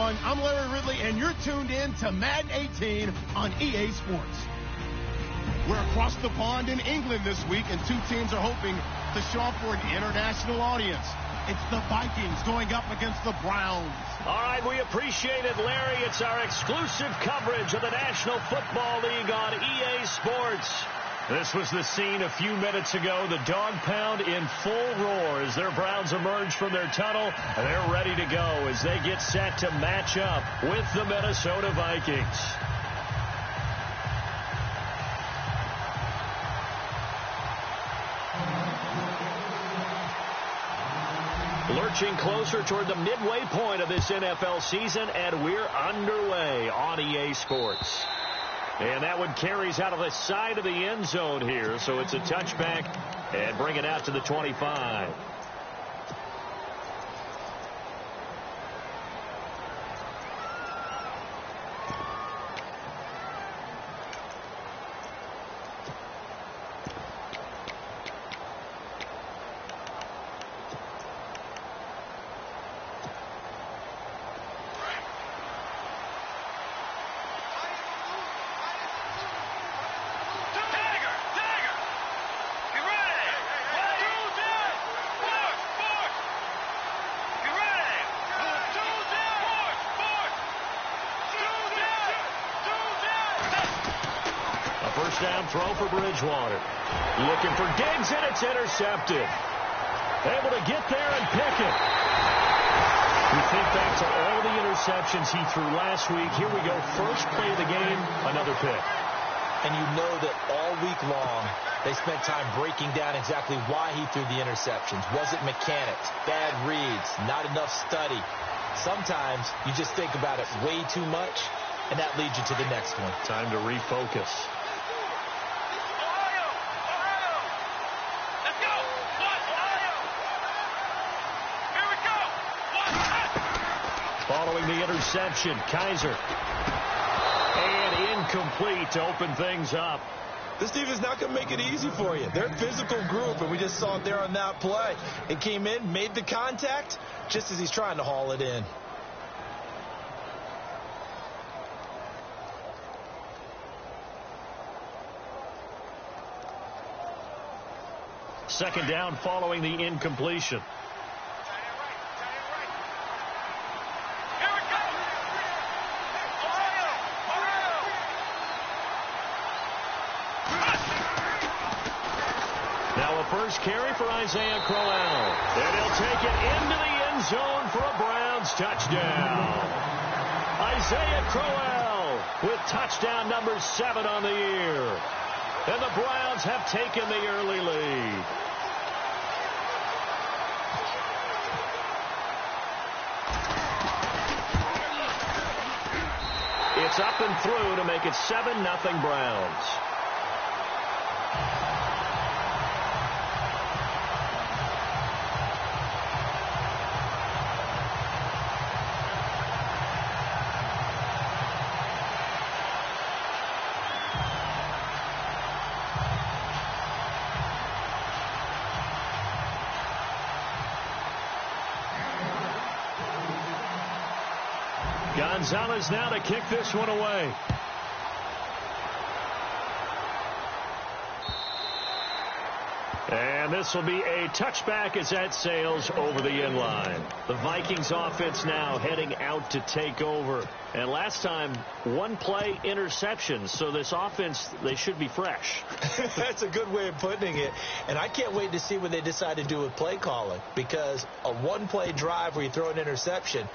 everyone. I'm Larry Ridley, and you're tuned in to Madden 18 on EA Sports. We're across the pond in England this week, and two teams are hoping to show up for an international audience. It's the Vikings going up against the Browns. All right, we appreciate it, Larry. It's our exclusive coverage of the National Football League on EA Sports. This was the scene a few minutes ago. The dog pound in full roar as their Browns emerge from their tunnel. They're ready to go as they get set to match up with the Minnesota Vikings. Lurching closer toward the midway point of this NFL season, and we're underway on EA Sports. And that one carries out of the side of the end zone here, so it's a touchback and bring it out to the 25. First down throw for Bridgewater. Looking for Diggs, and it's intercepted. Able to get there and pick it. We think back to all the interceptions he threw last week. Here we go. First play of the game, another pick. And you know that all week long, they spent time breaking down exactly why he threw the interceptions. Was it mechanics, bad reads, not enough study? Sometimes you just think about it way too much, and that leads you to the next one. Time to refocus. Following the interception, Kaiser. And incomplete to open things up. This defense is not going to make it easy for you. They're a physical group, and we just saw it there on that play. It came in, made the contact, just as he's trying to haul it in. Second down following the incompletion. Now a first carry for Isaiah Crowell. And he'll take it into the end zone for a Browns touchdown. Isaiah Crowell with touchdown number 7 on the year. And the Browns have taken the early lead. It's up and through to make it 7-0 Browns. Gonzalez now to kick this one away. And this will be a touchback as that sails over the end line. The Vikings offense now heading out to take over. And last time, one play interception. So this offense, they should be fresh. That's a good way of putting it. And I can't wait to see what they decide to do with play calling. Because a one-play drive where you throw an interception,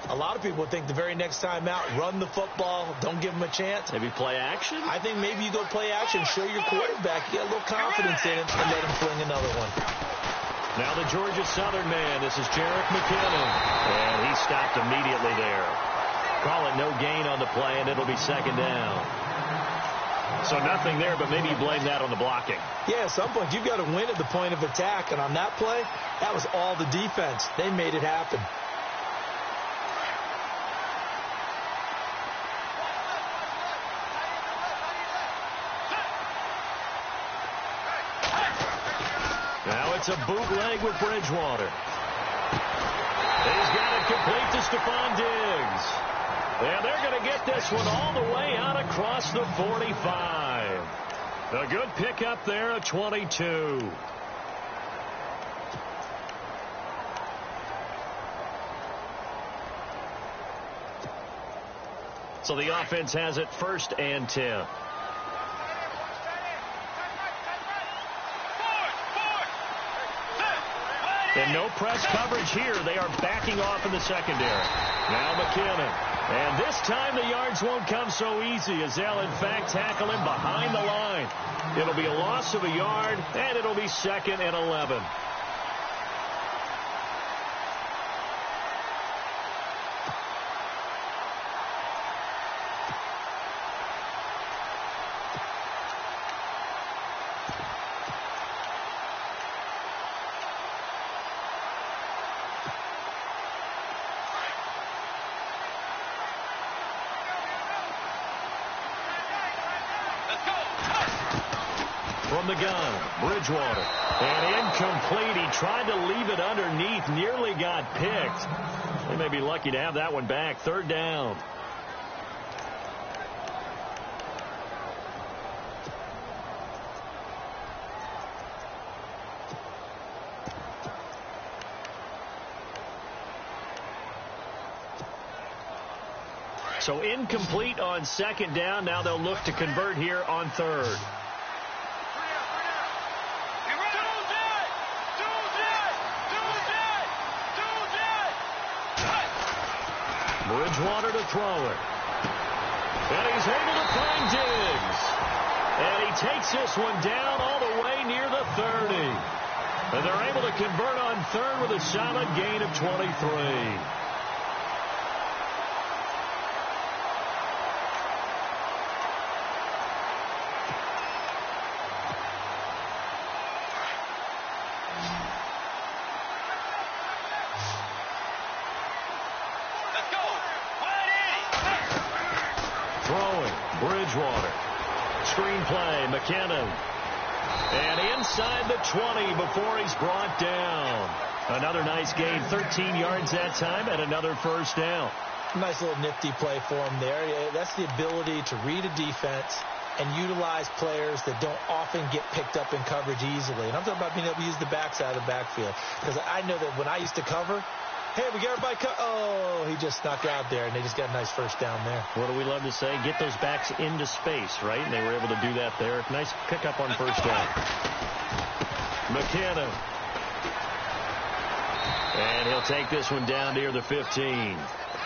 a lot of people think the very next time out, run the football, don't give them a chance. Maybe play action? I think maybe you go play action, show your quarterback, get a little confidence in him, and let him fling another one. Now the Georgia Southern man, this is Jarek McKinnon. And he stopped immediately there. Call it no gain on the play, and it'll be second down. So nothing there, but maybe you blame that on the blocking. Yeah, at some point, you've got to win at the point of attack, and on that play, that was all the defense. They made it happen. Now it's a bootleg with Bridgewater. He's got it complete to to Stephon Diggs. And they're going to get this one all the way out across the 45. A good pickup there at 22. So the offense has it 1st and 10. And no press coverage here. They are backing off in the secondary. Now McKinnon. And this time the yards won't come so easy as they'll, in fact, tackle him behind the line. It'll be a loss of a yard, and it'll be 2nd and 11. From the gun, Bridgewater. And incomplete. He tried to leave it underneath. Nearly got picked. They may be lucky to have that one back. 3rd down. So incomplete on 2nd down. Now they'll look to convert here on 3rd. Bridgewater to throw it. And he's able to find Diggs. And he takes this one down all the way near the 30. And they're able to convert on 3rd with a solid gain of 23. Bridgewater. Screen play, McKinnon. And inside the 20 before he's brought down. Another nice gain, 13 yards that time, and another 1st down. Nice little nifty play for him there. That's the ability to read a defense and utilize players that don't often get picked up in coverage easily. And I'm talking about being able to use the backside of the backfield. Because I know that when I used to cover, hey, we got everybody oh, he just snuck out there, and they just got a nice 1st down there. What do we love to say? Get those backs into space, right? And they were able to do that there. Nice pickup on 1st down. McKinnon. And he'll take this one down near the 15.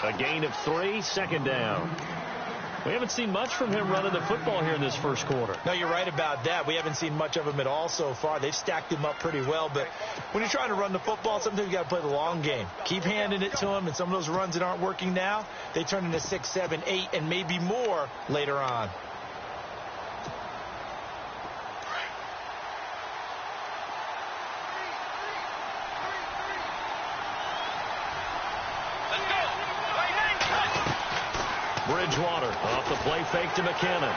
A gain of 3, 2nd down. We haven't seen much from him running the football here in this 1st quarter. No, you're right about that. We haven't seen much of him at all so far. They've stacked him up pretty well, but when you're trying to run the football, sometimes you got to play the long game. Keep handing it to him, and some of those runs that aren't working now, they turn into 6, 7, 8, and maybe more later on. Bridgewater off the play fake to McKinnon.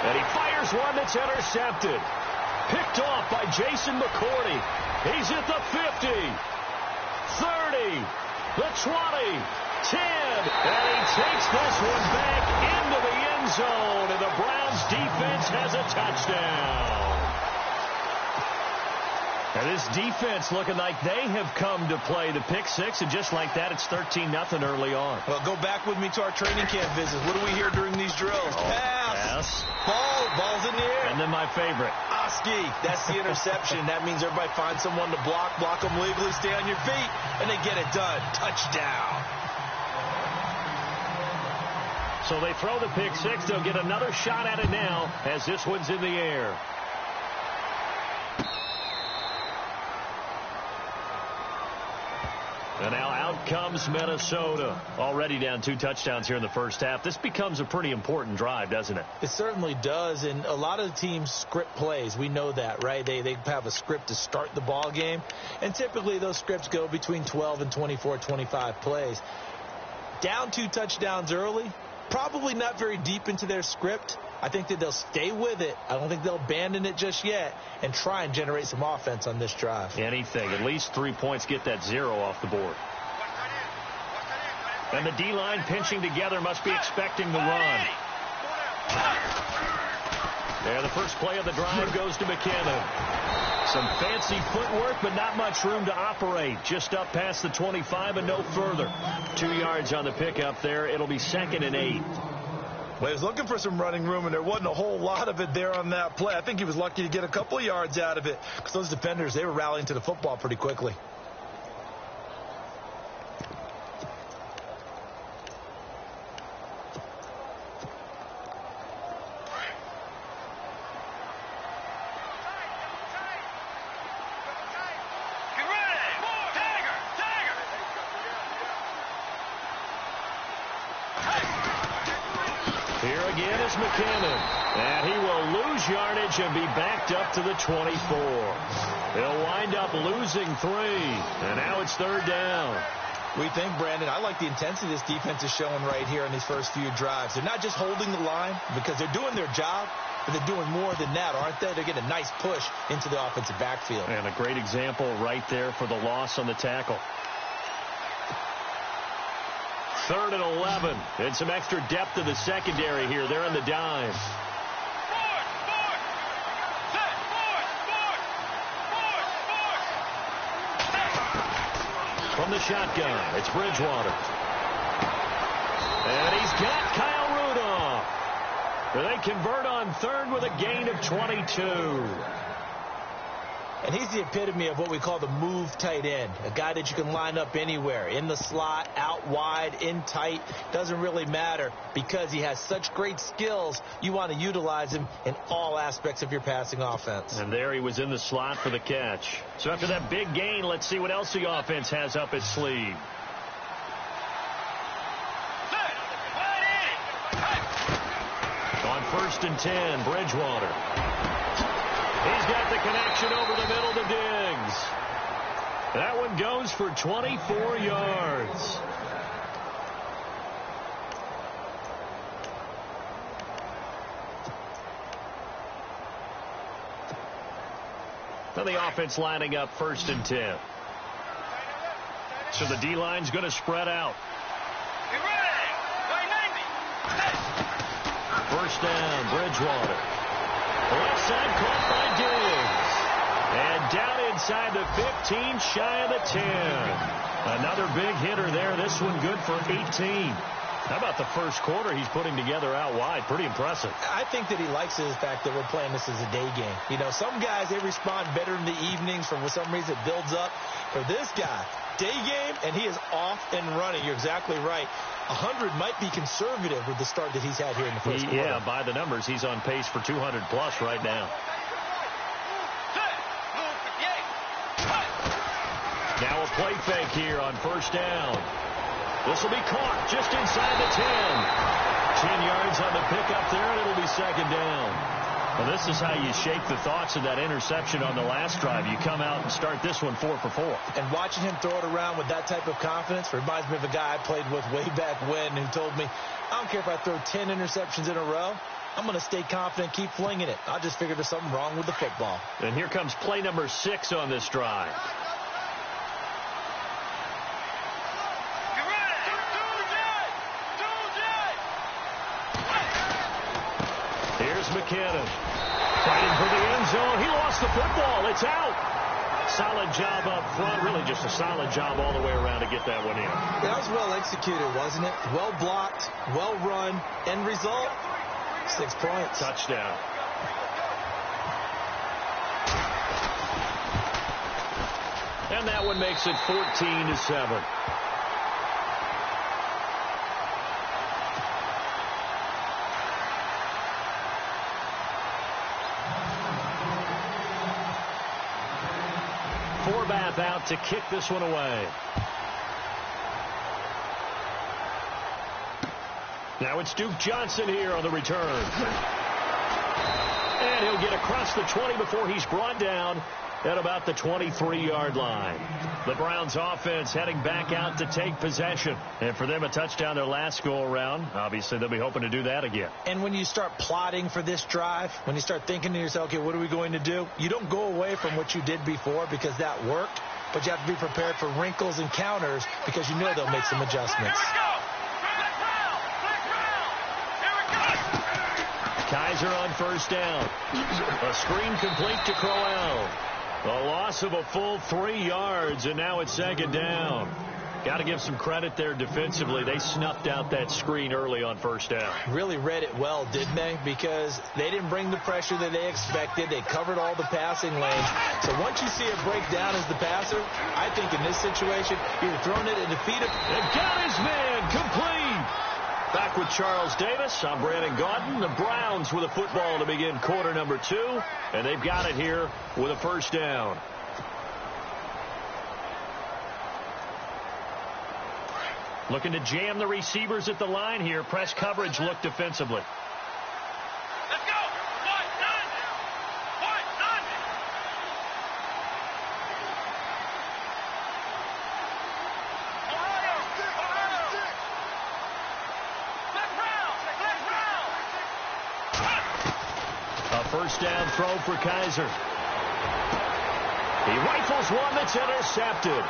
And he fires one that's intercepted. Picked off by Jason McCourty. He's at the 50, 30, the 20, 10. And he takes this one back into the end zone. And the Browns defense has a touchdown. And this defense looking like they have come to play the pick 6, and just like that, it's 13-0 early on. Well, go back with me to our training camp visits. What do we hear during these drills? Pass. Ball's in the air. And then my favorite. Oski. That's the interception. That means everybody finds someone to block them legally, stay on your feet, and they get it done. Touchdown. So they throw the pick 6. They'll get another shot at it now as this one's in the air. And now out comes Minnesota. Already down 2 touchdowns here in the 1st half. This becomes a pretty important drive, doesn't it? It certainly does. And a lot of the teams script plays. We know that, right? They have a script to start the ball game. And typically those scripts go between 12 and 24, 25 plays. Down 2 touchdowns early. Probably not very deep into their script. I think that they'll stay with it. I don't think they'll abandon it just yet and try and generate some offense on this drive. Anything. At least 3 points, get that 0 off the board. And the D-line pinching together must be expecting the run. There, the first play of the drive goes to McKinnon. Some fancy footwork, but not much room to operate. Just up past the 25 and no further. 2 yards on the pickup there. It'll be 2nd and 8. Well, he was looking for some running room, and there wasn't a whole lot of it there on that play. I think he was lucky to get a couple of yards out of it because those defenders, they were rallying to the football pretty quickly. Here again is McKinnon. And he will lose yardage and be backed up to the 24. He'll wind up losing 3. And now it's 3rd down. We think, Brandon, I like the intensity this defense is showing right here in these first few drives. They're not just holding the line because they're doing their job, but they're doing more than that, aren't they? They're getting a nice push into the offensive backfield. And a great example right there for the loss on the tackle. 3rd and 11. And some extra depth to the secondary here. They're in the dime. From the shotgun, it's Bridgewater. And he's got Kyle Rudolph. They convert on 3rd with a gain of 22. And he's the epitome of what we call the move tight end. A guy that you can line up anywhere. In the slot, out wide, in tight. Doesn't really matter because he has such great skills. You want to utilize him in all aspects of your passing offense. And there he was in the slot for the catch. So after that big gain, let's see what else the offense has up its sleeve. On 1st and 10, Bridgewater. He's got the connection over the middle to Diggs. That one goes for 24 yards. Now the offense lining up 1st and 10. So the D-line's going to spread out. First down, Bridgewater. Left side caught by Diggs. And down inside the 15, shy of the 10. Another big hitter there. This one good for 18. How about the first quarter he's putting together out wide? Pretty impressive. I think that he likes the fact that we're playing this as a day game. You know, some guys, they respond better in the evenings. For some reason, it builds up. For this guy, day game, and he is off and running. You're exactly right. 100 might be conservative with the start that he's had here in the first quarter. Yeah, by the numbers, he's on pace for 200-plus right now. Now a play fake here on 1st down. This will be caught just inside the 10. 10 yards on the pickup there, and it'll be 2nd down. Well, this is how you shake the thoughts of that interception on the last drive. You come out and start this one 4 for 4. And watching him throw it around with that type of confidence reminds me of a guy I played with way back when who told me, I don't care if I throw 10 interceptions in a row. I'm going to stay confident, keep flinging it. I just figured there's something wrong with the football. And here comes play number 6 on this drive. Here's McKinnon. Fighting for the end zone. He lost the football. It's out. Solid job up front. Really just a solid job all the way around to get that one in. That was well executed, wasn't it? Well blocked, well run. End result, 6 points. Touchdown. And that one makes it 14-7. Forbath out to kick this one away. Now it's Duke Johnson here on the return. And he'll get across the 20 before he's brought down at about the 23-yard line. The Browns offense heading back out to take possession. And for them, a touchdown their last go-around. Obviously, they'll be hoping to do that again. And when you start plotting for this drive, when you start thinking to yourself, okay, what are we going to do? You don't go away from what you did before because that worked. But you have to be prepared for wrinkles and counters because you know they'll make some adjustments. Kaiser on first down. A screen complete to Crowell. A loss of a full 3 yards, and now it's second down. Got to give some credit there defensively. They snuffed out that screen early on first down. Really read it well, didn't they? Because they didn't bring the pressure that they expected. They covered all the passing lanes. So once you see it break down as the passer, I think in this situation, you're throwing it and defeat him. And got his man complete. Back with Charles Davis. I'm Brandon Gaudin. The Browns with a football to begin quarter number 2. And they've got it here with a first down. Looking to jam the receivers at the line here. Press coverage look defensively. Let's go. One, none. A first down throw for Kaiser. He rifles one that's intercepted.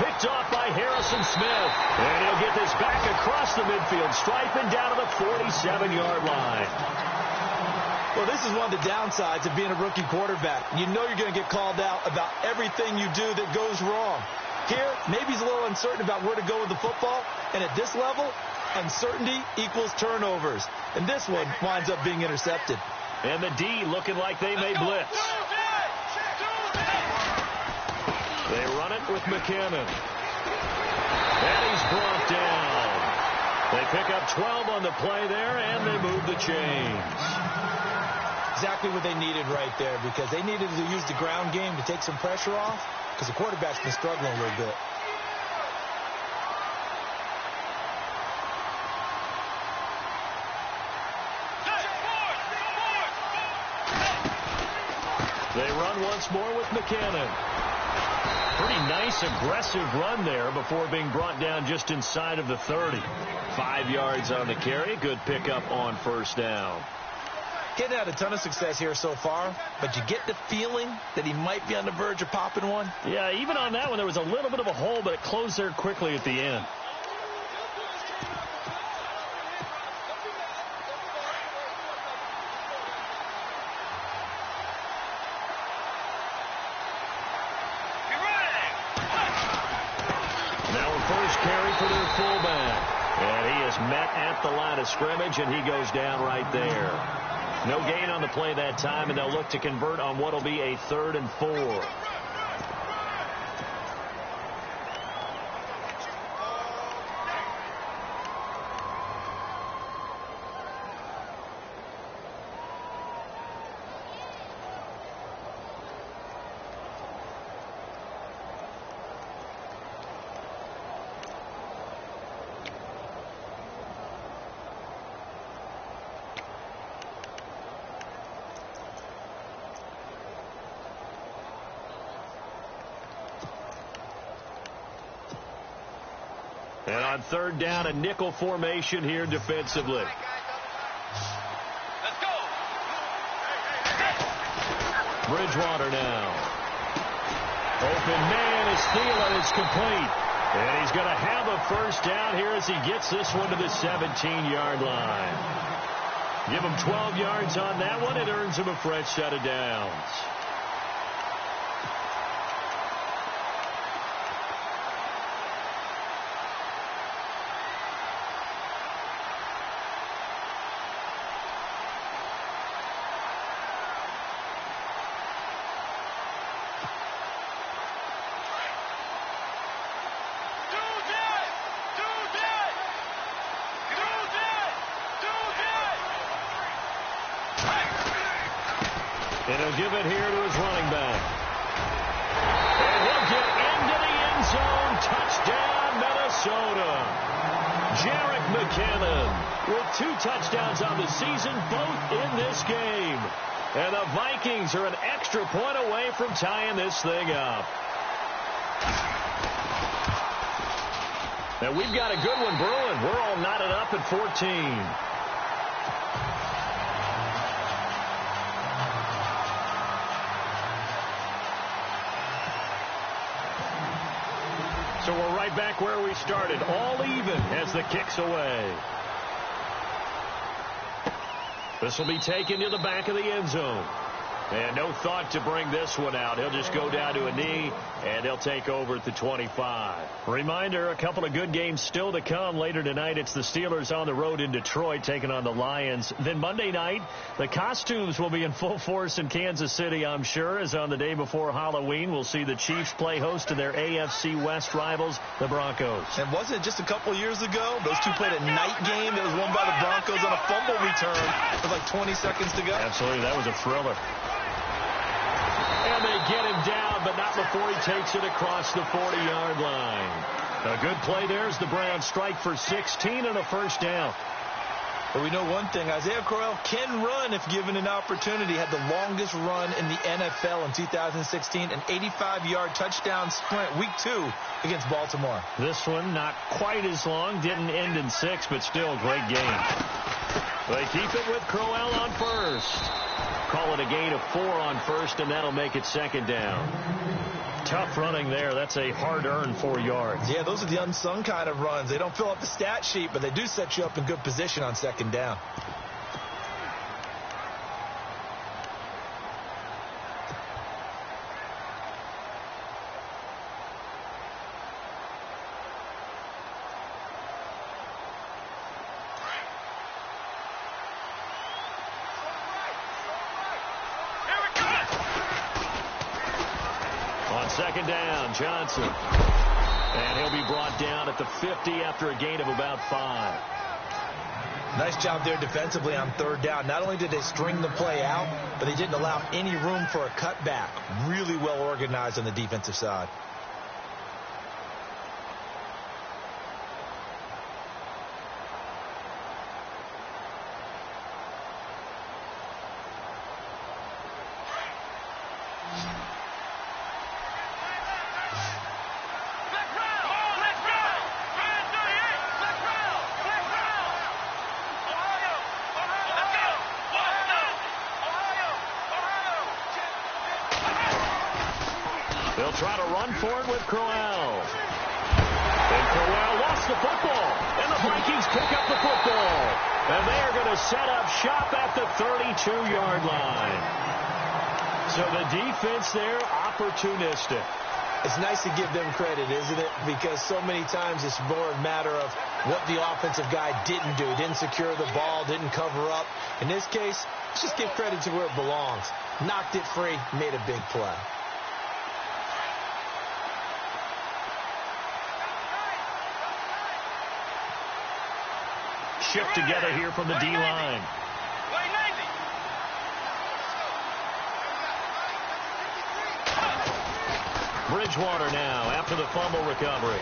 Picked off by Harrison Smith. And he'll get this back across the midfield stripe and down to the 47-yard line. Well, this is one of the downsides of being a rookie quarterback. You know you're going to get called out about everything you do that goes wrong. Here, maybe he's a little uncertain about where to go with the football. And at this level, uncertainty equals turnovers. And this one winds up being intercepted. And the D looking like they may blitz. They run it with McKinnon. And he's brought down. They pick up 12 on the play there, and they move the chains. Exactly what they needed right there, because they needed to use the ground game to take some pressure off, because the quarterback's been struggling a little bit. They run once more with McKinnon. Pretty nice, aggressive run there before being brought down just inside of the 30. 5 yards on the carry. Good pickup on first down. Getting had a ton of success here so far, but you get the feeling that he might be on the verge of popping one. Yeah, even on that one, there was a little bit of a hole, but it closed there quickly at the end. For their fullback. And he is met at the line of scrimmage, and he goes down right there. No gain on the play that time, and they'll look to convert on what will be a 3rd and 4. And on 3rd down, a nickel formation here defensively. Let's go. Bridgewater now. Open man is Thielen. It's complete. And he's going to have a first down here as he gets this one to the 17-yard line. Give him 12 yards on that one. It earns him a fresh set of downs. And he'll give it here to his running back. And he'll get into the end zone. Touchdown, Minnesota. Jerick McKinnon with 2 touchdowns on the season, both in this game. And the Vikings are an extra point away from tying this thing up. And we've got a good one brewing. We're all knotted up at 14. So we're right back where we started, all even as the kick's away. This will be taken to the back of the end zone. And no thought to bring this one out. He'll just go down to a knee, and they'll take over at the 25. Reminder, a couple of good games still to come. Later tonight, it's the Steelers on the road in Detroit taking on the Lions. Then Monday night, the costumes will be in full force in Kansas City, I'm sure, as on the day before Halloween, we'll see the Chiefs play host to their AFC West rivals, the Broncos. And wasn't it just a couple years ago? Those two played a night game that was won by the Broncos on a fumble return with like 20 seconds to go. Absolutely, that was a thriller. And they get him down, but not before he takes it across the 40-yard line. A good play there as the Browns strike for 16 and a first down. But we know one thing, Isaiah Crowell can run if given an opportunity. Had the longest run in the NFL in 2016, an 85-yard touchdown sprint, week 2 against Baltimore. This one not quite as long, didn't end in 6, but still a great game. They keep it with Crowell on first. Call it a gain of 4 on first, and that'll make it second down. Tough running there. That's a hard-earned 4 yards. Yeah, those are the unsung kind of runs. They don't fill up the stat sheet, but they do set you up in good position on second down. Second down, Johnson. And he'll be brought down at the 50 after a gain of about 5. Nice job there defensively on third down. Not only did they string the play out, but they didn't allow any room for a cutback. Really well organized on the defensive side. They'll try to run for it with Crowell. And Crowell lost the football. And the Vikings pick up the football. And they are going to set up shop at the 32-yard line. So the defense there, opportunistic. It's nice to give them credit, isn't it? Because so many times it's more a matter of what the offensive guy didn't do. Didn't secure the ball, didn't cover up. In this case, let's just give credit to where it belongs. Knocked it free, made a big play. Shift together here from the D-line. Bridgewater now after the fumble recovery.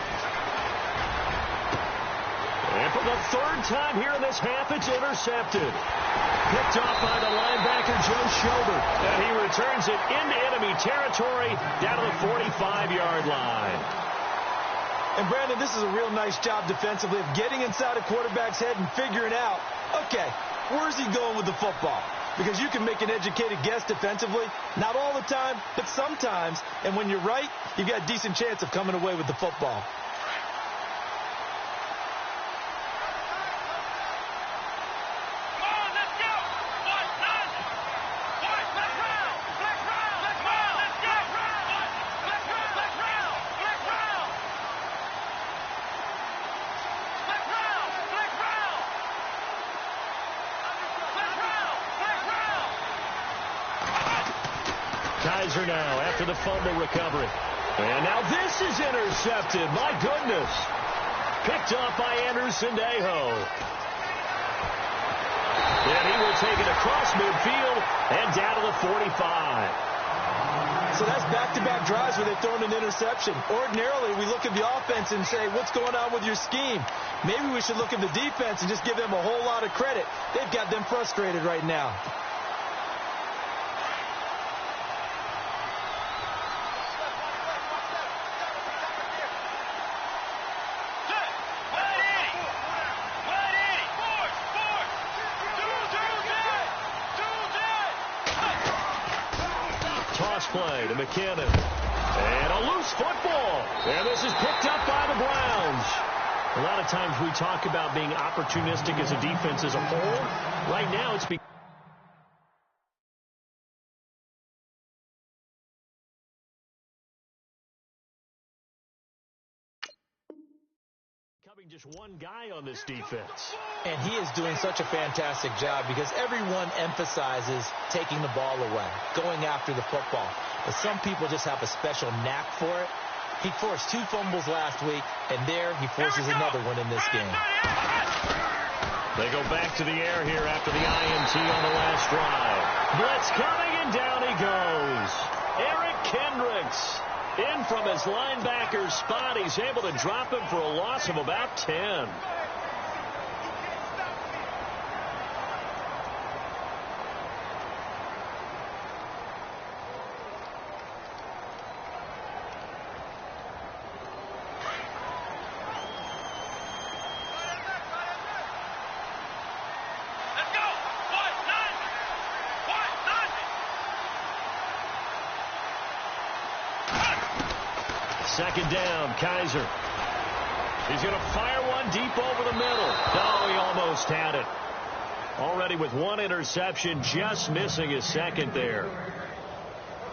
And for the third time here in this half, it's intercepted. Picked off by the linebacker, Joe Schobert. And he returns it into enemy territory down to the 45-yard line. And, Brandon, this is a real nice job defensively of getting inside a quarterback's head and figuring out, okay, where's he going with the football? Because you can make an educated guess defensively, not all the time, but sometimes. And when you're right, you've got a decent chance of coming away with the football. Kaiser now after the fumble recovery. And now this is intercepted. My goodness. Picked off by Anderson Dejo. And he will take it across midfield and down to the 45. So that's back-to-back drives where they've thrown an interception. Ordinarily, we look at the offense and say, what's going on with your scheme? Maybe we should look at the defense and just give them a whole lot of credit. They've got them frustrated right now. Play to McKinnon. And a loose football. And this is picked up by the Browns. A lot of times we talk about being opportunistic as a defense as a whole. Right now it's having just one guy on this defense. And he is doing such a fantastic job because everyone emphasizes taking the ball away, going after the football. But some people just have a special knack for it. He forced 2 fumbles last week, and there he forces another one in this game. They go back to the air here after the INT on the last drive. Blitz coming, and down he goes. Eric Kendricks in from his linebacker spot. He's able to drop him for a loss of about 10. Second down, Kaiser. He's going to fire one deep over the middle. Oh, he almost had it. Already with 1 interception, just missing his second there.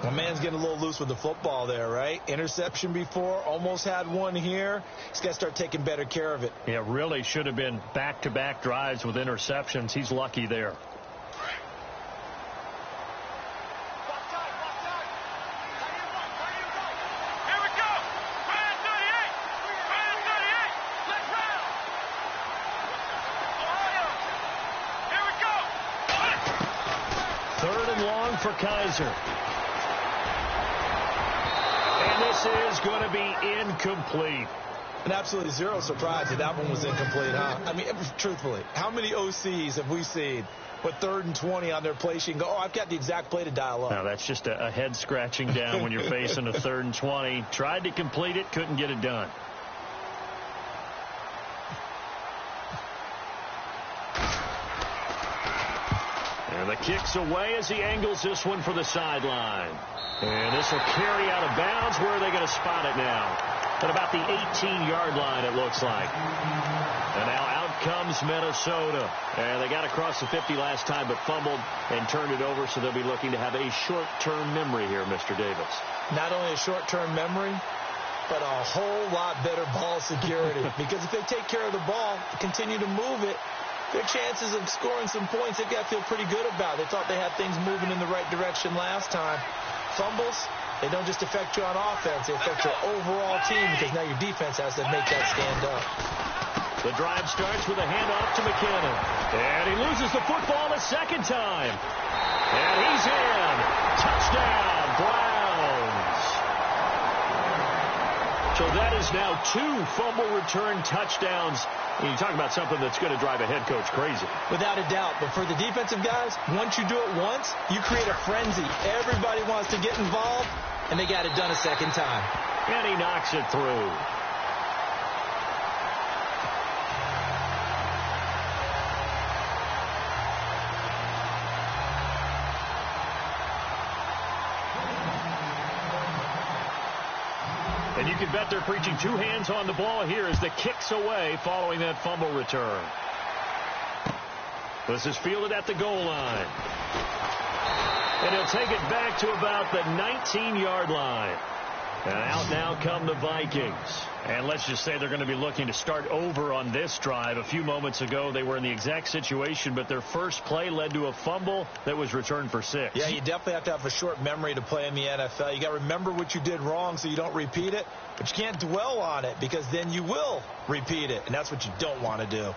My man's getting a little loose with the football there, right? Interception before, almost had one here. He's got to start taking better care of it. Yeah, really should have been back-to-back drives with interceptions. He's lucky there. For Kaiser. And this is going to be incomplete. And absolutely zero surprise that one was incomplete, huh? I mean, truthfully, how many OCs have we seen with 3rd and 20 on their play sheet and go, oh, I've got the exact play to dial up? No, that's just a head scratching down when you're facing a 3rd and 20. Tried to complete it, couldn't get it done. And the kick's away as he angles this one for the sideline. And this will carry out of bounds. Where are they going to spot it now? At about the 18-yard line, it looks like. And now out comes Minnesota. And they got across the 50 last time, but fumbled and turned it over, so they'll be looking to have a short-term memory here, Mr. Davis. Not only a short-term memory, but a whole lot better ball security. Because if they take care of the ball, continue to move it, their chances of scoring some points, they've got to feel pretty good about. They thought they had things moving in the right direction last time. Fumbles, they don't just affect you on offense. They affect your overall team because now your defense has to make that stand up. The drive starts with a handoff to McKinnon. And he loses the football a second time. And he's in. Touchdown, Browns. So that is now 2 fumble return touchdowns. And you talk about something that's going to drive a head coach crazy. Without a doubt. But for the defensive guys, once you do it once, you create a frenzy. Everybody wants to get involved, and they got it done a second time. And he knocks it through. And you can bet they're preaching 2 hands on the ball here as the kick's away following that fumble return. This is fielded at the goal line. And he'll take it back to about the 19-yard line. And out now come the Vikings. And let's just say they're going to be looking to start over on this drive. A few moments ago, they were in the exact situation, but their first play led to a fumble that was returned for 6. Yeah, you definitely have to have a short memory to play in the NFL. You got to remember what you did wrong so you don't repeat it, but you can't dwell on it because then you will repeat it, and that's what you don't want to do.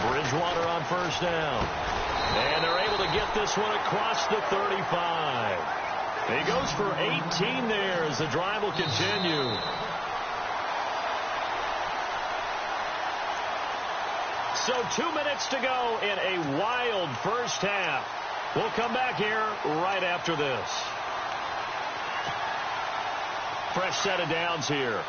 Bridgewater on first down. And they're able to get this one across the 35. He goes for 18 there as the drive will continue. So 2 minutes to go in a wild first half. We'll come back here right after this. Fresh set of downs here.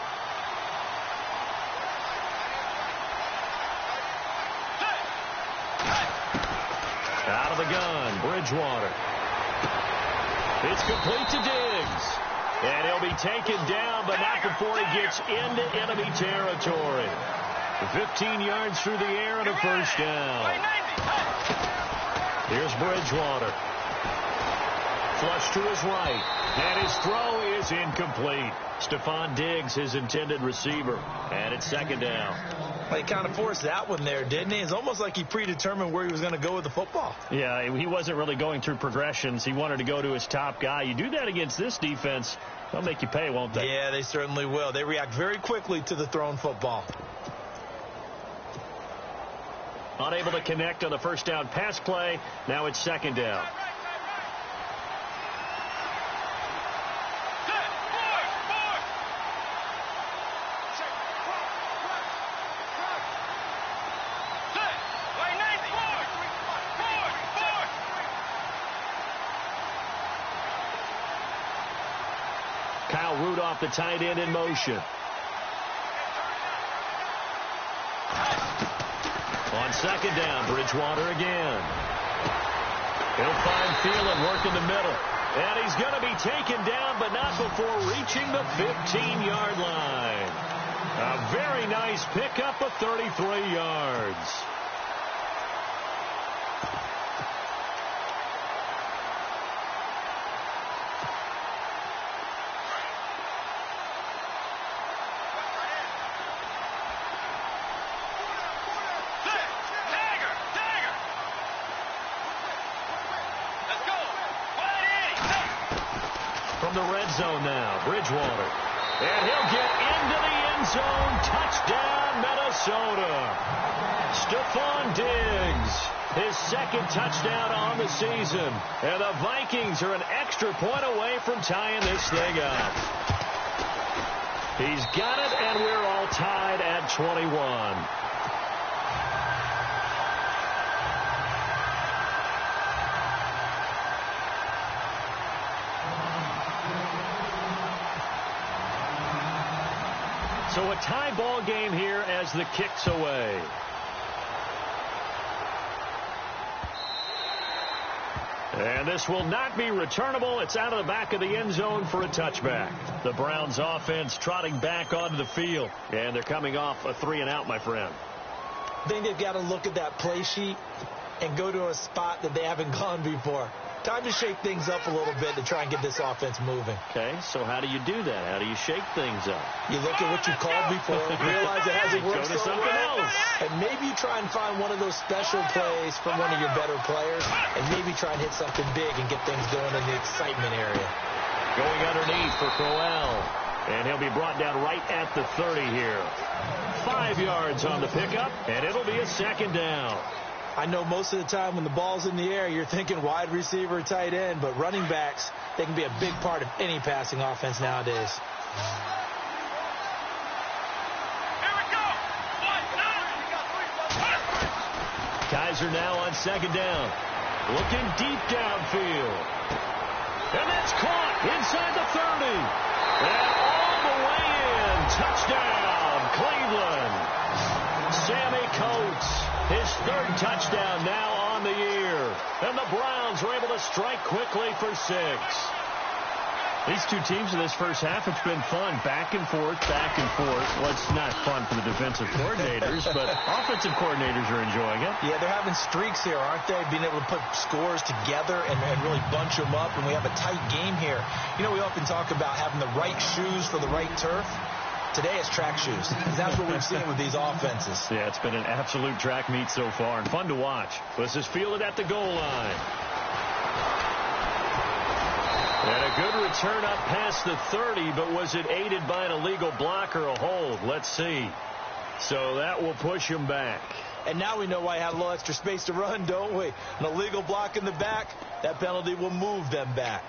Out of the gun, Bridgewater. It's complete to Diggs. And he'll be taken down, but not before he gets into enemy territory. 15 yards through the air and a first down. Here's Bridgewater. Flush to his right. And his throw is incomplete. Stephon Diggs, his intended receiver. And it's second down. Well, he kind of forced that one there, didn't he? It's almost like he predetermined where he was going to go with the football. Yeah, he wasn't really going through progressions. He wanted to go to his top guy. You do that against this defense, they'll make you pay, won't they? Yeah, they certainly will. They react very quickly to the thrown football. Unable to connect on the first down pass play. Now it's second down. Kyle Rudolph, the tight end, in motion. On second down, Bridgewater again. He'll find Thielen, work in the middle. And he's going to be taken down, but not before reaching the 15-yard line. A very nice pickup of 33 yards. The red zone now, Bridgewater. And he'll get into the end zone. Touchdown, Minnesota. Stephon Diggs, his second touchdown on the season. And the Vikings are an extra point away from tying this thing up. He's got it, and we're all tied at 21. So a tie ball game here as the kick's away. And this will not be returnable. It's out of the back of the end zone for a touchback. The Browns offense trotting back onto the field. And they're coming off a 3-and-out, my friend. I think they've got to look at that play sheet and go to a spot that they haven't gone before. Time to shake things up a little bit to try and get this offense moving. Okay, so how do you do that? How do you shake things up? You look at what you called before, realize it hasn't worked so something else. And maybe you try and find one of those special plays from one of your better players, and maybe try and hit something big and get things going in the excitement area. Going underneath for Crowell. And he'll be brought down right at the 30 here. 5 yards on the pickup, and it'll be a second down. I know most of the time when the ball's in the air, you're thinking wide receiver, tight end, but running backs, they can be a big part of any passing offense nowadays. Here we go. Kaiser now on second down. Looking deep downfield. And that's caught inside the 30. And all the way in. Touchdown, Cleveland. Sammy Coates. His third touchdown now on the year. And the Browns were able to strike quickly for 6. These two teams in this first half, it's been fun. Back and forth, back and forth. Well, it's not fun for the defensive coordinators, but offensive coordinators are enjoying it. Yeah, they're having streaks here, aren't they? Being able to put scores together and really bunch them up, and we have a tight game here. You know, we often talk about having the right shoes for the right turf. Today it's track shoes. That's what we've seen with these offenses. Yeah, it's been an absolute track meet so far and fun to watch. This is fielded at the goal line. And a good return up past the 30, but was it aided by an illegal block or a hold? Let's see. So that will push him back. And now we know why he had a little extra space to run, don't we? An illegal block in the back, that penalty will move them back.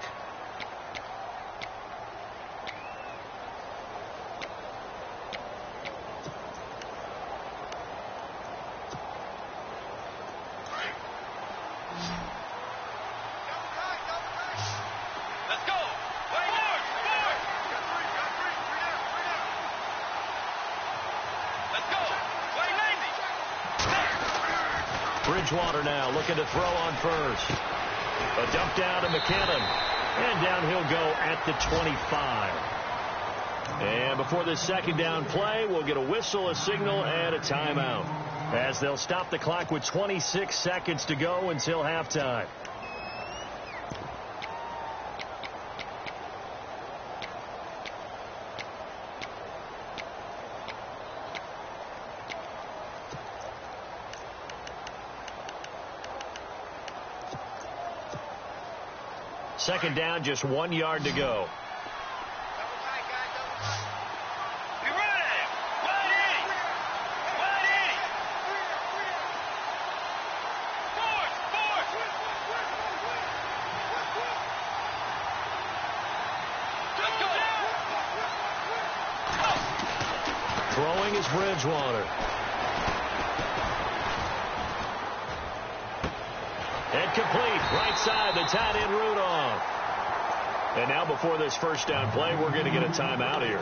Bridgewater now looking to throw on first. A dump down to McKinnon. And down he'll go at the 25. And before this second down play, we'll get a whistle, a signal, and a timeout, as they'll stop the clock with 26 seconds to go until halftime. Second down, just 1 yard to go. Throwing is Bridgewater. And complete. Right side, the tight end Rudolph. And now before this first down play, we're going to get a timeout here,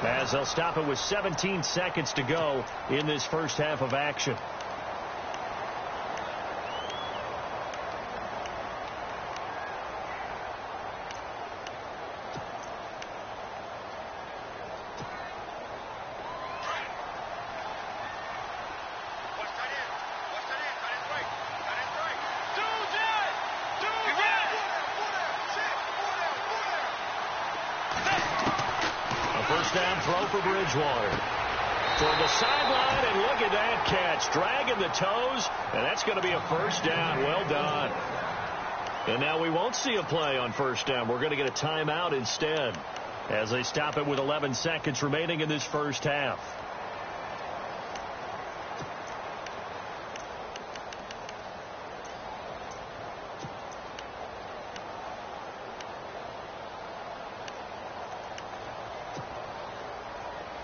as they'll stop it with 17 seconds to go in this first half of action. First down throw for Bridgewater. From the sideline, and look at that catch. Dragging the toes, and that's going to be a first down. Well done. And now we won't see a play on first down. We're going to get a timeout instead, as they stop it with 11 seconds remaining in this first half.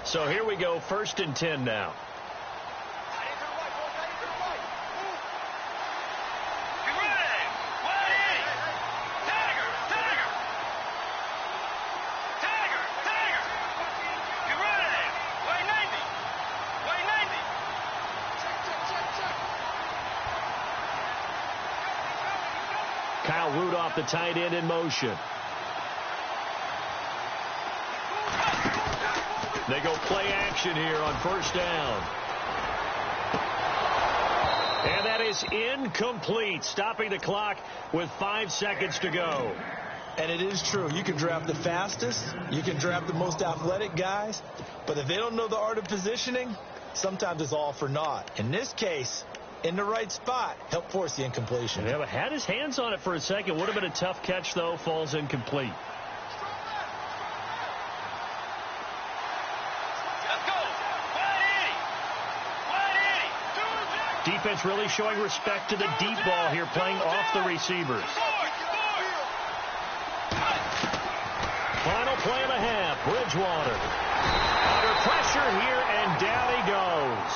So here we go, 1st and 10 now. Kyle Rudolph, the tight end, in motion. They go play action here on first down. And that is incomplete, stopping the clock with 5 seconds to go. And it is true. You can draft the fastest. You can draft the most athletic guys. But if they don't know the art of positioning, sometimes it's all for naught. In this case, in the right spot, help force the incompletion. Yeah, but had his hands on it for a second. Would have been a tough catch, though. Falls incomplete. Defense really showing respect to the deep ball here, playing off the receivers. Final play of the half. Bridgewater under pressure here, and down he goes.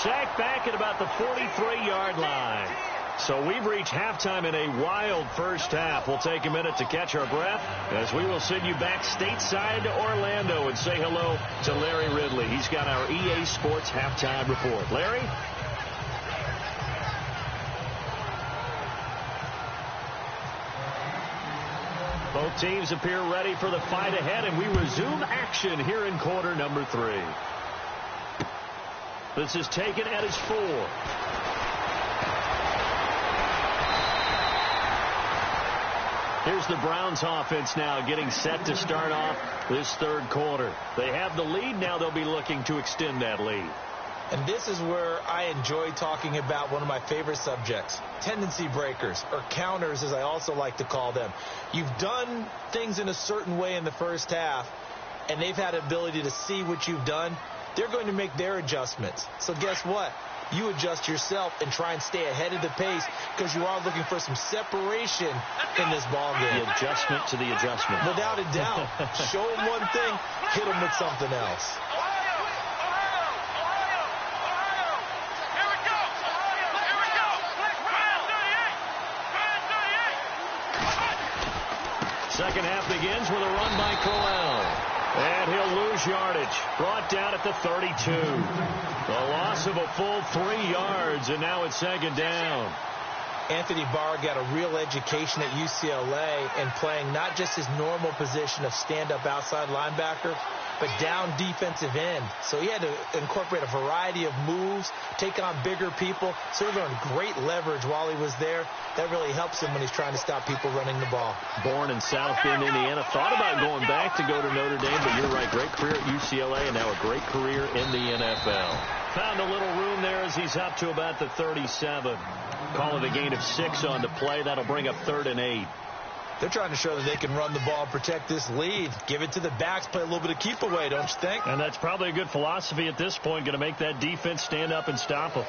Sacked back at about the 43-yard line. So we've reached halftime in a wild first half. We'll take a minute to catch our breath, as we will send you back stateside to Orlando and say hello to Larry Ridley. He's got our EA Sports halftime report. Larry? Both teams appear ready for the fight ahead, and we resume action here in quarter number 3. This is taken at his 4. Here's the Browns offense now getting set to start off this third quarter. They have the lead. Now they'll be looking to extend that lead. And this is where I enjoy talking about one of my favorite subjects, tendency breakers, or counters, as I also like to call them. You've done things in a certain way in the first half, and they've had ability to see what you've done. They're going to make their adjustments. So guess what? You adjust yourself and try and stay ahead of the pace, because you are looking for some separation in this ball game. The adjustment to the adjustment. Without a doubt. Show them one thing, hit them with something else. Second half begins with a run by Crowell. And he'll lose yardage. Brought down at the 32. A loss of a full 3 yards, and now it's second down. Anthony Barr got a real education at UCLA in playing not just his normal position of stand-up outside linebacker, but down defensive end. So he had to incorporate a variety of moves, take on bigger people. So he learned great leverage while he was there. That really helps him when he's trying to stop people running the ball. Born in South Bend, Indiana. Thought about going back to go to Notre Dame, but you're right. Great career at UCLA and now a great career in the NFL. Found a little room there as he's up to about the 37. Call it a gain of 6 on the play. That'll bring up 3rd and 8. They're trying to show that they can run the ball and protect this lead. Give it to the backs, play a little bit of keep away, don't you think? And that's probably a good philosophy at this point. Going to make that defense stand up and stop them.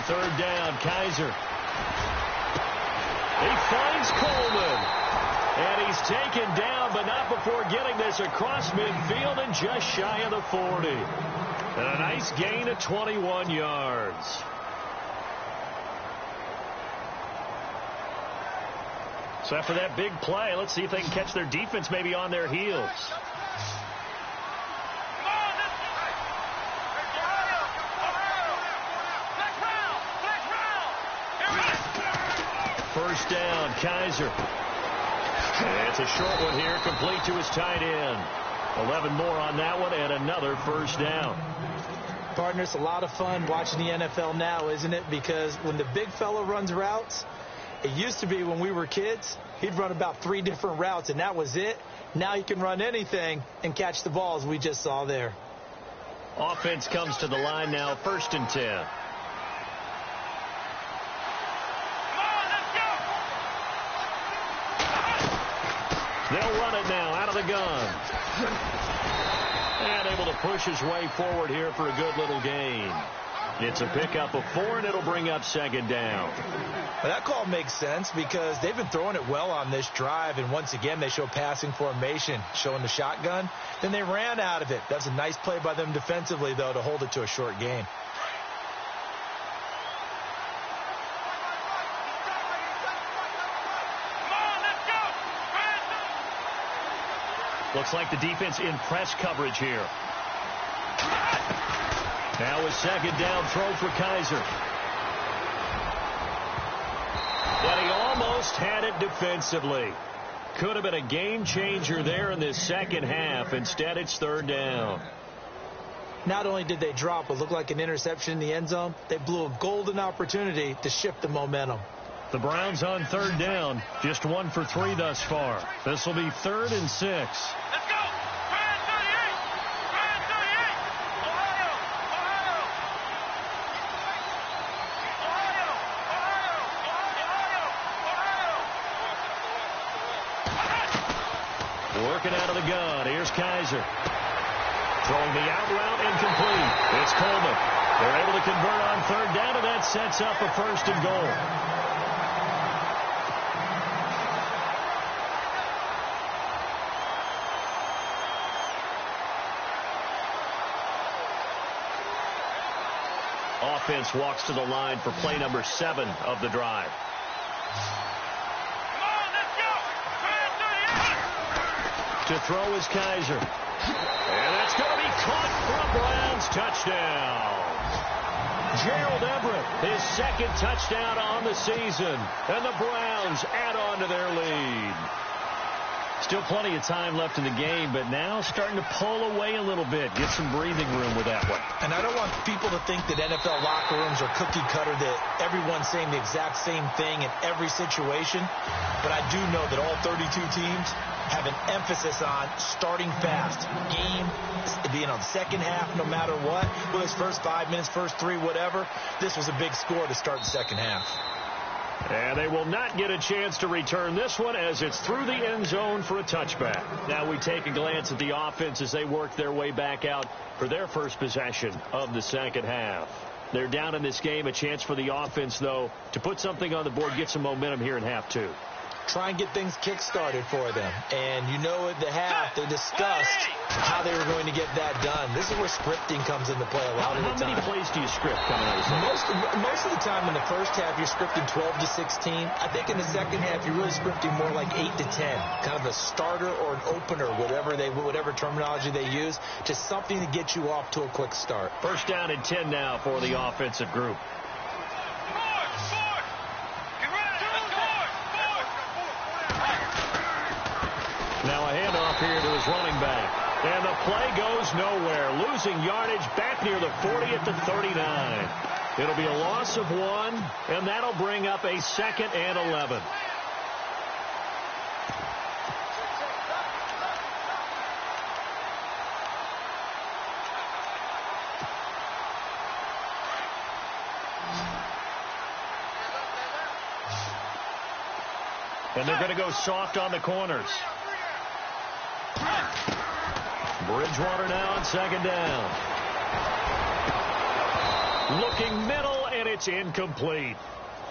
Third down, Kaiser. He finds Coleman. And he's taken down, but not before getting this across midfield and just shy of the 40. And a nice gain of 21 yards. So after that big play, let's see if they can catch their defense maybe on their heels. First down, Kaiser. It's a short one here, complete to his tight end. 11 more on that one, and another first down. Partner, it's a lot of fun watching the NFL now, isn't it? Because when the big fella runs routes, it used to be when we were kids, he'd run about 3 different routes, and that was it. Now he can run anything and catch the ball, as we just saw there. Offense comes to the line now, 1st and 10. They'll run it now out of the gun. And able to push his way forward here for a good little gain. It's a pickup of 4, and it'll bring up 2nd down. Well, that call makes sense because they've been throwing it well on this drive, and once again they show passing formation, showing the shotgun. Then they ran out of it. That's a nice play by them defensively, though, to hold it to a short gain. Looks like the defense in press coverage here. Now a 2nd down throw for Kaiser. But he almost had it defensively. Could have been a game changer there in this second half. Instead, it's 3rd down. Not only did they drop what looked like an interception in the end zone, they blew a golden opportunity to shift the momentum. The Browns on 3rd down. Just 1 for 3 thus far. This will be 3rd and 6. Let's go! Brand 38! Brand 38! Ohio! Ohio! Ohio! Working out of the gun. Here's Kaiser. Throwing the out route incomplete. It's Coleman. They're able to convert on 3rd down, and that sets up a 1st and goal. Offense walks to the line for play number 7 of the drive. Come on, let's go! Brand 38! To throw is Kaiser. And that's going to be caught for a Browns touchdown. Gerald Everett, his 2nd touchdown on the season. And the Browns add on to their lead. Still plenty of time left in the game, but now starting to pull away a little bit. Get some breathing room with that one. And I don't want people to think that NFL locker rooms are cookie cutter, that everyone's saying the exact same thing in every situation. But I do know that all 32 teams have an emphasis on starting fast. Game being on the second half no matter what. Whether it's first 5 minutes, first 3, whatever. This was a big score to start the second half. And they will not get a chance to return this one as it's through the end zone for a touchback. Now we take a glance at the offense as they work their way back out for their first possession of the second half. They're down in this game. A chance for the offense, though, to put something on the board, get some momentum here in half 2. try and get things kick-started for them. And you know at the half, they discussed how they were going to get that done. This is where scripting comes into play a lot of the time. How many plays do you script coming out of the Most of the time in the first half, you're scripting 12 to 16. I think in the second half, you're really scripting more like 8 to 10. Kind of a starter or an opener, whatever terminology they use. Just something to get you off to a quick start. First down and 10 now for the offensive group. Now a handoff here to his running back. And the play goes nowhere. Losing yardage back near the 40 at the 39. It'll be a loss of 1, and that'll bring up a 2nd and 11. And they're going to go soft on the corners. Bridgewater now on 2nd down. Looking middle, and it's incomplete.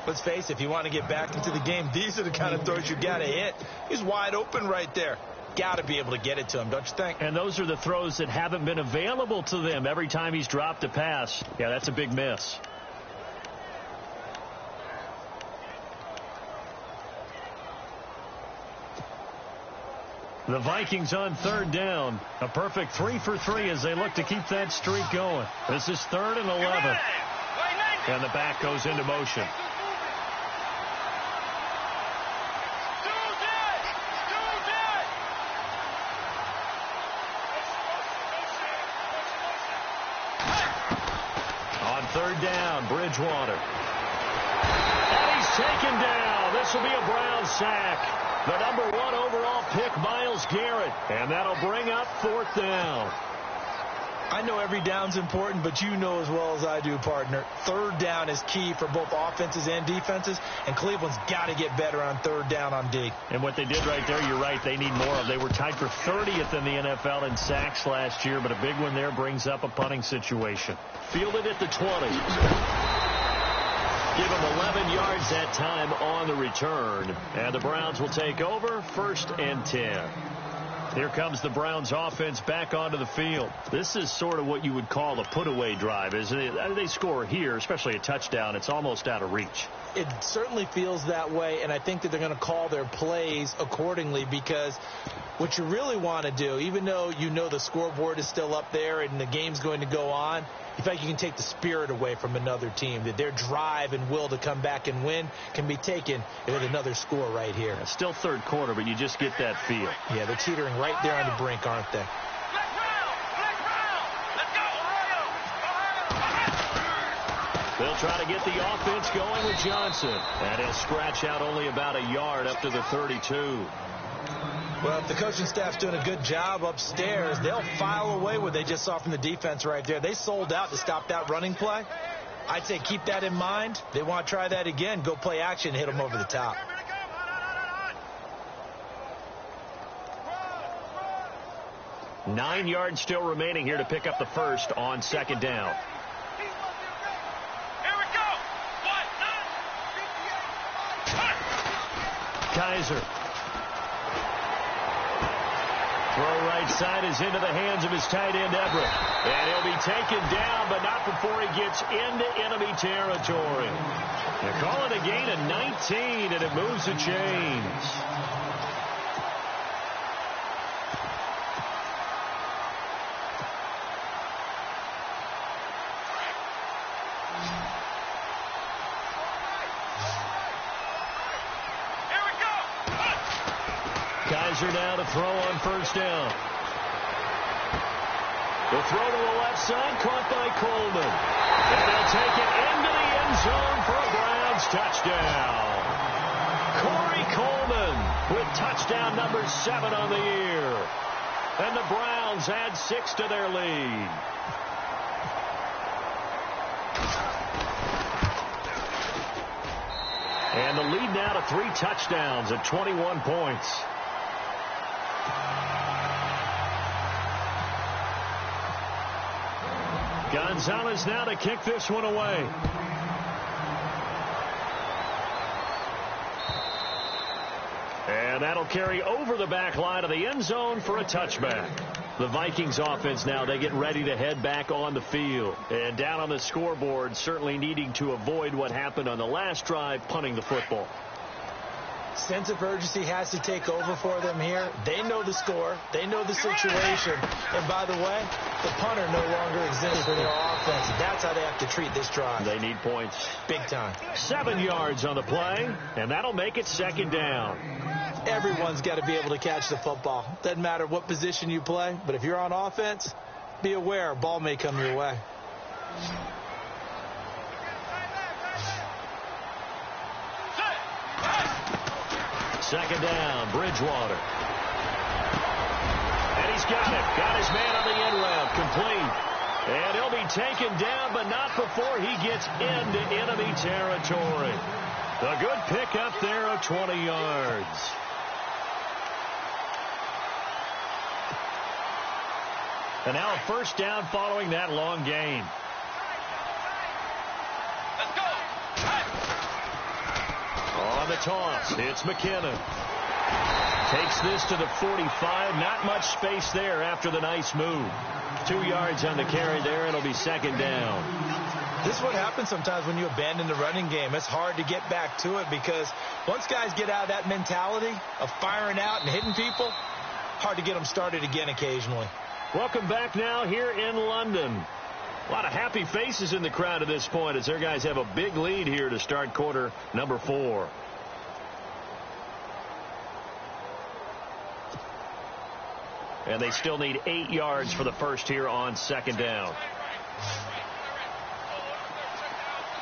Let's face it, if you want to get back into the game, these are the kind of throws you got to hit. He's wide open right there. Got to be able to get it to him, don't you think? And those are the throws that haven't been available to them every time he's dropped a pass. Yeah, that's a big miss. The Vikings on 3rd down. A perfect 3 for 3 as they look to keep that streak going. This is 3rd and 11. And the back goes into motion. On 3rd down, Bridgewater. And he's taken down. This will be a Brown sack. The number 1 overall pick, Myles Garrett. And that'll bring up 4th down. I know every down's important, but you know as well as I do, partner. 3rd down is key for both offenses and defenses, and Cleveland's got to get better on 3rd down on D. And what they did right there, you're right, they need more of. They were tied for 30th in the NFL in sacks last year, but a big one there brings up a punting situation. Fielded at the 20. Give him 11 yards that time on the return. And the Browns will take over 1st and 10. Here comes the Browns offense back onto the field. This is sort of what you would call a put-away drive, isn't it? They score here, especially a touchdown. It's almost out of reach. It certainly feels that way, and I think that they're going to call their plays accordingly because what you really want to do, even though you know the scoreboard is still up there and the game's going to go on, in fact, you can take the spirit away from another team, that their drive and will to come back and win can be taken with another score right here. It's still 3rd quarter, but you just get that feel. Yeah, they're teetering right there on the brink, aren't they? They'll try to get the offense going with Johnson. And he'll scratch out only about a yard up to the 32. Well, if the coaching staff's doing a good job upstairs, they'll file away what they just saw from the defense right there. They sold out to stop that running play. I'd say keep that in mind. They want to try that again. Go play action, hit them over the top. Nine yards still remaining here to pick up the 1st on 2nd down. Kaiser. Throw right side is into the hands of his tight end, Everett. And he'll be taken down, but not before he gets into enemy territory. They call it a gain of 19, and it moves the chains. Kaiser now to throw on 1st down. The throw to the left side, caught by Coleman. And they'll take it into the end zone for a Browns touchdown. Corey Coleman with touchdown number 7 on the year. And the Browns add 6 to their lead. And the lead now to 3 touchdowns at 21 points. Gonzalez now to kick this one away. And that'll carry over the back line of the end zone for a touchback. The Vikings offense now, they get ready to head back on the field. And down on the scoreboard, certainly needing to avoid what happened on the last drive, punting the football. Sense of urgency has to take over for them here. They know the score. They know the situation. And by the way, the punter no longer exists for their offense. That's how they have to treat this drive. They need points. Big time. 7 yards on the play, and that'll make it second down. Everyone's got to be able to catch the football. Doesn't matter what position you play, but if you're on offense, be aware, ball may come your way. Second down, Bridgewater. And he's got it. Got his man on the end route, complete. And he'll be taken down, but not before he gets into enemy territory. A good pickup there of 20 yards. And now a first down following that long gain. Let's go. On the toss, it's McKinnon. Takes this to the 45. Not much space there after the nice move. 2 yards on the carry there. It'll be second down. This is what happens sometimes when you abandon the running game. It's hard to get back to it because once guys get out of that mentality of firing out and hitting people, hard to get them started again occasionally. Welcome back now here in London. A lot of happy faces in the crowd at this point as their guys have a big lead here to start quarter number 4. And they still need 8 yards for the first here on second down.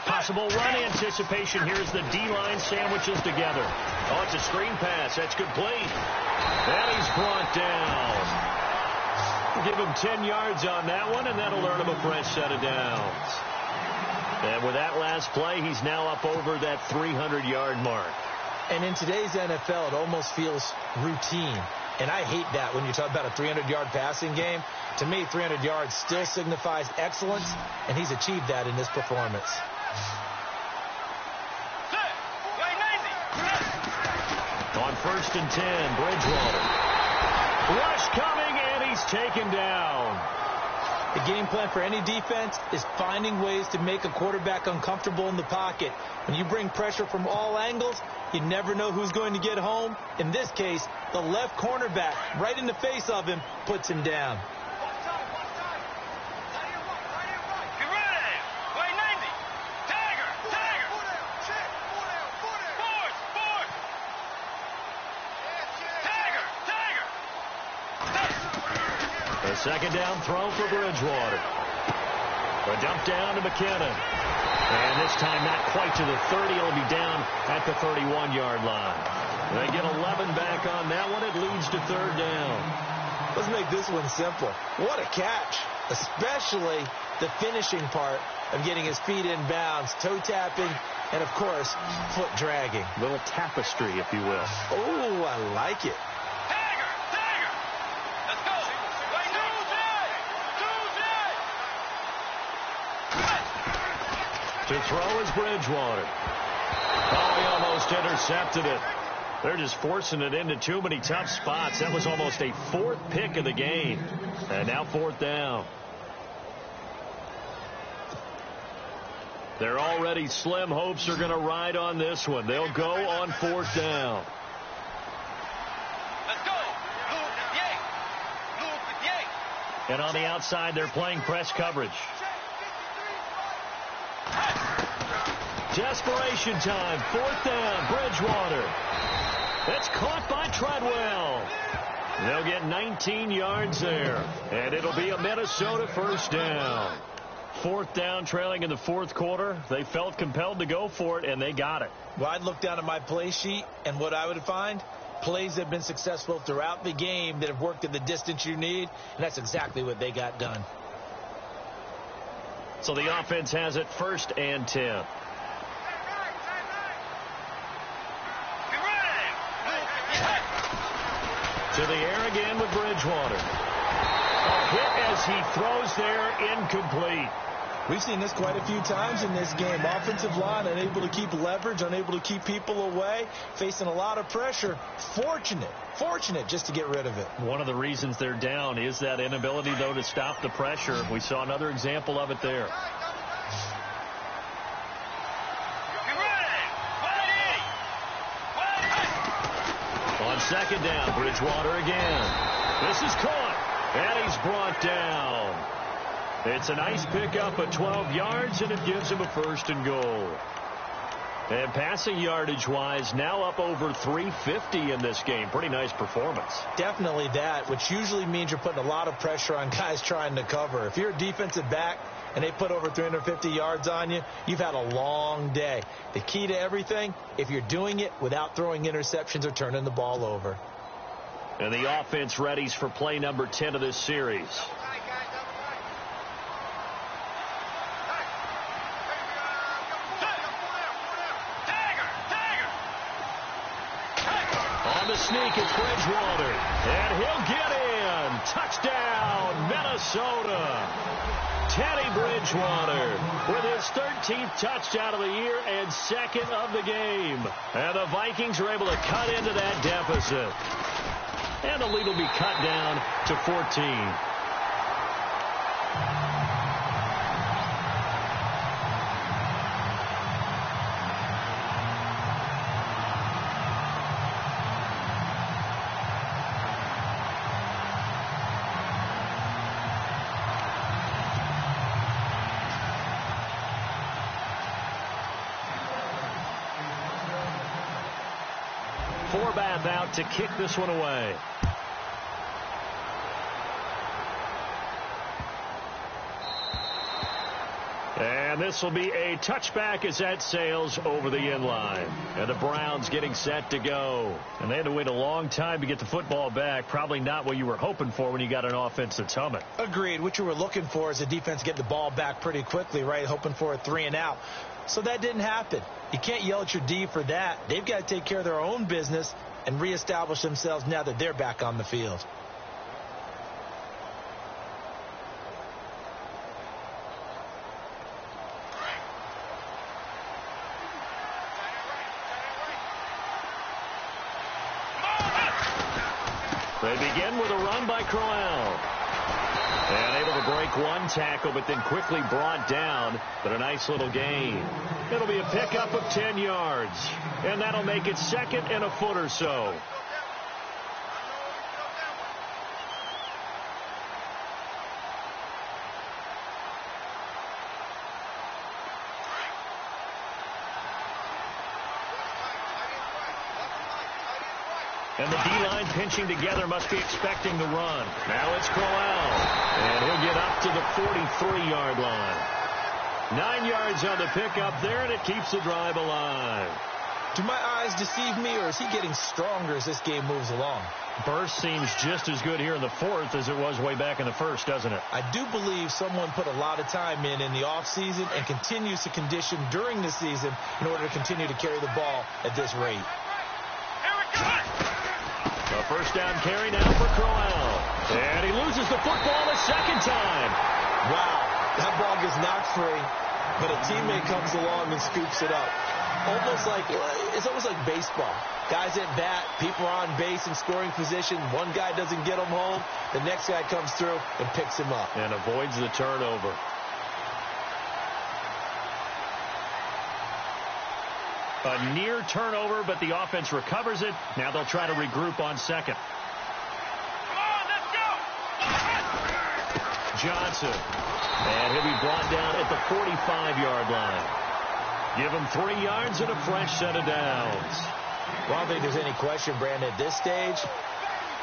Possible run anticipation. Here's the D-line sandwiches together. Oh, it's a screen pass. That's complete. And he's brought down. Give him 10 yards on that one, and that'll earn him a fresh set of downs. And with that last play, he's now up over that 300-yard mark. And in today's NFL, it almost feels routine. And I hate that when you talk about a 300-yard passing game. To me, 300 yards still signifies excellence, and he's achieved that in this performance. On first and 10, Bridgewater. Rush coming, and he's taken down. The game plan for any defense is finding ways to make a quarterback uncomfortable in the pocket. When you bring pressure from all angles, you never know who's going to get home. In this case, the left cornerback, right in the face of him, puts him down. A second down throw for Bridgewater. A dump down to McKinnon. And this time not quite to the 30. It'll be down at the 31-yard line. They get 11 back on that one. It leads to third down. Let's make this one simple. What a catch, especially the finishing part of getting his feet in bounds, toe tapping, and, of course, foot dragging. A little tapestry, if you will. Oh, I like it. To throw is Bridgewater. Oh, he almost intercepted it. They're just forcing it into too many tough spots. That was almost a 4th pick of the game. And now 4th down. Their already slim hopes are going to ride on this one. They'll go on 4th down. Let's go. Luke, Yay. And on the outside, they're playing press coverage. Desperation time. 4th down. Bridgewater. That's caught by Treadwell. They'll get 19 yards there. And it'll be a Minnesota first down. 4th down, trailing in the 4th quarter. They felt compelled to go for it, and they got it. Well, I'd look down at my play sheet, and what I would find, plays that have been successful throughout the game that have worked at the distance you need, and that's exactly what they got done. So the offense has it 1st and 10. To the air again with Bridgewater. A hit as he throws there, incomplete. We've seen this quite a few times in this game. Offensive line unable to keep leverage, unable to keep people away, facing a lot of pressure. Fortunate just to get rid of it. One of the reasons they're down is that inability, though, to stop the pressure. We saw another example of it there. On second down, Bridgewater again. This is caught, and he's brought down. It's a nice pickup of 12 yards, and it gives him a 1st and goal. And passing yardage-wise, now up over 350 in this game. Pretty nice performance. Definitely that, which usually means you're putting a lot of pressure on guys trying to cover. If you're a defensive back and they put over 350 yards on you, you've had a long day. The key to everything, if you're doing it without throwing interceptions or turning the ball over. And the offense readies for play number 10 of this series. On the sneak, it's Bridgewater. And he'll get in. Touchdown, Minnesota. Teddy Bridgewater with his 13th touchdown of the year and 2nd of the game. And the Vikings are able to cut into that deficit. And the lead will be cut down to 14. Forbath out to kick this one away. And this will be a touchback as that sails over the end line. And the Browns getting set to go. And they had to wait a long time to get the football back. Probably not what you were hoping for when you got an offense that's humming. Agreed. What you were looking for is the defense get the ball back pretty quickly, right? Hoping for a 3 and out. So that didn't happen. You can't yell at your D for that. They've got to take care of their own business and reestablish themselves now that they're back on the field. They begin with a run by Crowell. And able to break one tackle, but then quickly brought down. But a nice little gain. It'll be a pickup of 10 yards. And that'll make it 2nd and a foot or so. And the D-line pinching together must be expecting the run. Now it's Crowell. And he'll get up to the 43-yard line. 9 yards on the pickup there, and it keeps the drive alive. Do my eyes deceive me, or is he getting stronger as this game moves along? Burst seems just as good here in the 4th as it was way back in the 1st, doesn't it? I do believe someone put a lot of time in the offseason and continues to condition during the season in order to continue to carry the ball at this rate. A first down carry now for Crowell. And he loses the football a second time. Wow, that ball gets knocked free, but a teammate comes along and scoops it up. It's almost like baseball. Guys at bat, people are on base in scoring position. One guy doesn't get him home. The next guy comes through and picks him up. And avoids the turnover. A near turnover, but the offense recovers it. Now they'll try to regroup on second. Come on, let's go! Johnson. And he'll be brought down at the 45-yard line. Give him 3 yards and a fresh set of downs. Well, I don't think there's any question, Brandon, at this stage.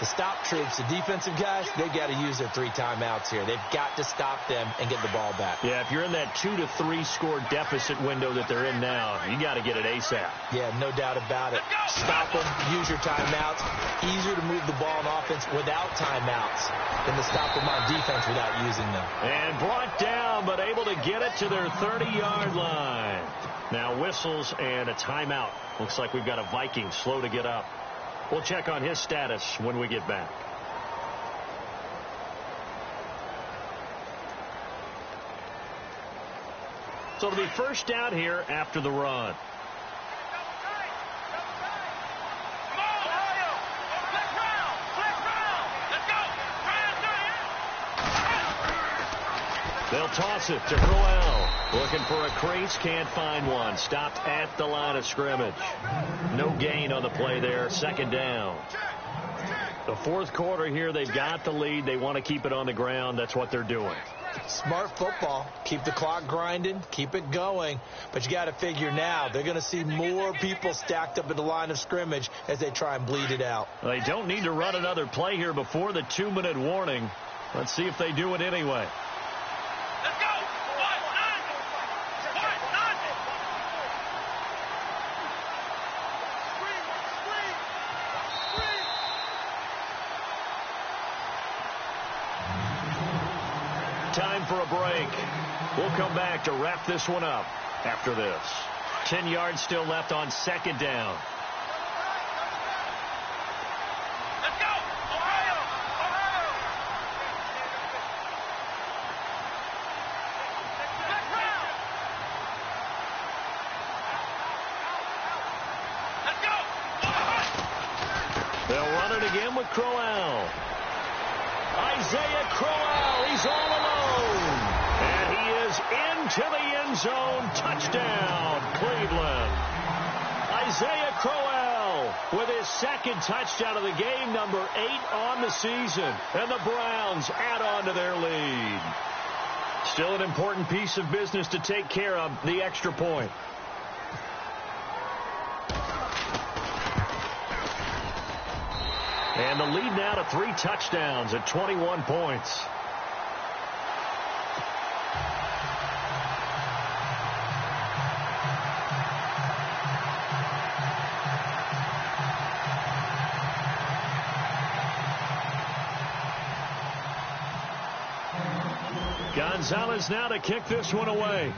The stop troops, the defensive guys, they've got to use their 3 timeouts here. They've got to stop them and get the ball back. Yeah, if you're in that 2 to 3 score deficit window that they're in now, you got to get it ASAP. Yeah, no doubt about it. Stop them, use your timeouts. Easier to move the ball on offense without timeouts than to stop them on defense without using them. And brought down, but able to get it to their 30-yard line. Now whistles and a timeout. Looks like we've got a Viking slow to get up. We'll check on his status when we get back. So it'll be first down here after the run. They'll toss it to Crowell. Looking for a crease, can't find one. Stopped at the line of scrimmage. No gain on the play there. Second down. The fourth quarter here, they've got the lead. They want to keep it on the ground. That's what they're doing. Smart football. Keep the clock grinding. Keep it going. But you got to figure now they're going to see more people stacked up at the line of scrimmage as they try and bleed it out. They don't need to run another play here before the 2-minute warning. Let's see if they do it anyway. Let's go! Time for a break. We'll come back to wrap this one up after this. 10 yards still left on second down. Let's go! Ohio! Ohio! Let's go! They'll run it again with Crowell. Isaiah Crowell, he's all alone. And he is into the end zone. Touchdown, Cleveland. Isaiah Crowell with his second touchdown of the game, number 8 on the season. And the Browns add on to their lead. Still an important piece of business to take care of, the extra point. And the lead now to 3 touchdowns at 21 points. Gonzalez now to kick this one away.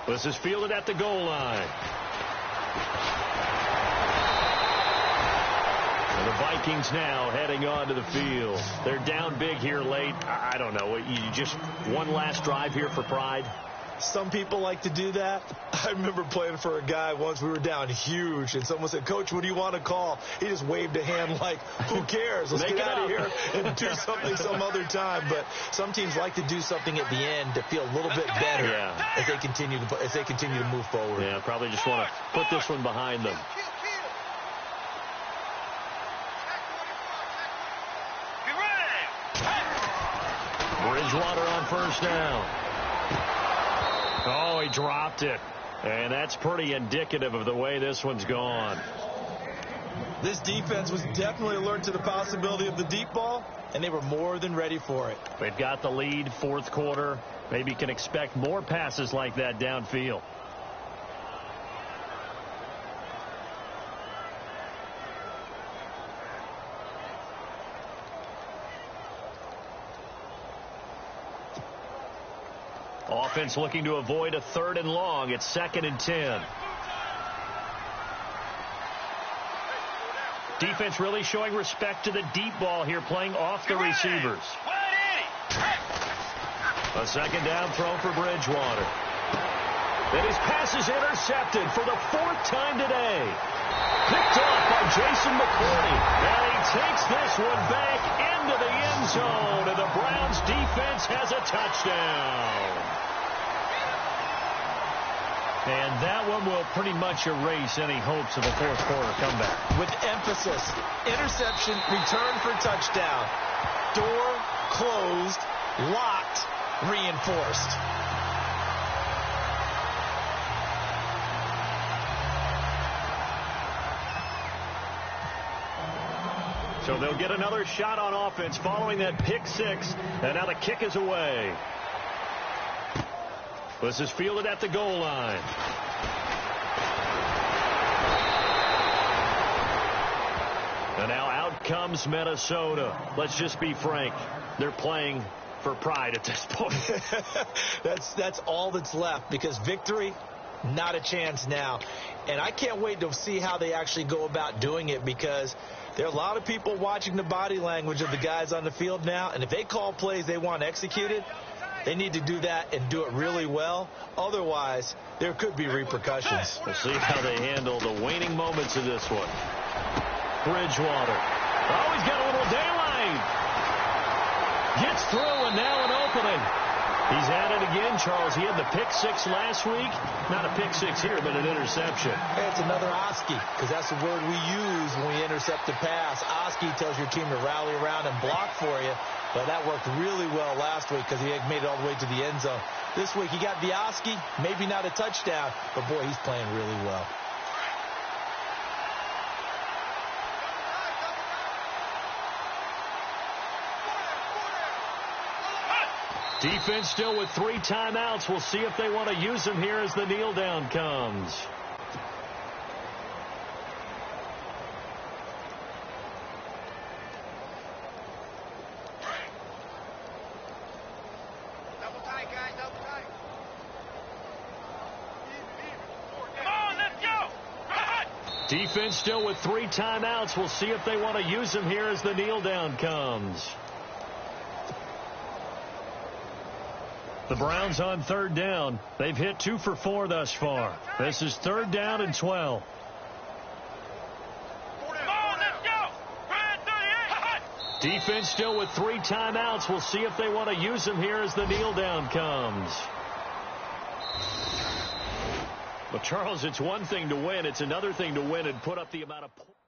This is fielded at the goal line. And the Vikings now heading onto the field. They're down big here late. I don't know. You just one last drive here for pride? Some people like to do that. I remember playing for a guy once. We were down huge, and someone said, "Coach, what do you want to call?" He just waved a hand like, "Who cares? Let's get out of here and do something some other time." But some teams like to do something at the end to feel a little bit better as they continue to move forward. Yeah, probably just want to put this one behind them. Bridgewater on first down. Oh, he dropped it. And that's pretty indicative of the way this one's gone. This defense was definitely alert to the possibility of the deep ball, and they were more than ready for it. They've got the lead, fourth quarter. Maybe can expect more passes like that downfield. Offense looking to avoid a 3rd and long. It's 2nd and 10. Defense really showing respect to the deep ball here, playing off the receivers. A 2nd down throw for Bridgewater. And his pass is intercepted for the 4th time today. Picked off by Jason McCourty. And he takes this one back into the end zone. And the Browns defense has a touchdown. And that one will pretty much erase any hopes of a fourth quarter comeback. With emphasis, interception, return for touchdown. Door closed, locked, reinforced. So they'll get another shot on offense following that pick 6. And now the kick is away. This is fielded at the goal line. And now out comes Minnesota. Let's just be frank. They're playing for pride at this point. That's all that's left, because victory Not a chance now. And I can't wait to see how they actually go about doing it, because there are a lot of people watching the body language of the guys on the field now. And if they call plays they want executed, they need to do that and do it really well. Otherwise, there could be repercussions. We'll see how they handle the waning moments of this one. Bridgewater. Oh, he's got a little daylight. Gets through, and now an opening. He's at it again, Charles. He had the pick six last week. Not a pick six here, but an interception. Hey, it's another Oski, because that's the word we use when we intercept the pass. Oski tells your team to rally around and block for you. But that worked really well last week because he had made it all the way to the end zone. This week he got the Oski, maybe not a touchdown, but boy, he's playing really well. Defense still with 3 timeouts. We'll see if they want to use them here as the kneel down comes. Double tight, guys, double tight. Come on, let's go. Defense still with 3 timeouts. We'll see if they want to use them here as the kneel down comes. The Browns on 3rd down. They've hit 2 for 4 thus far. This is 3rd down and 12. Come on, let's go. 38. Defense still with 3 timeouts. We'll see if they want to use them here as the kneel down comes. But Charles, it's one thing to win. It's another thing to win and put up the amount of points.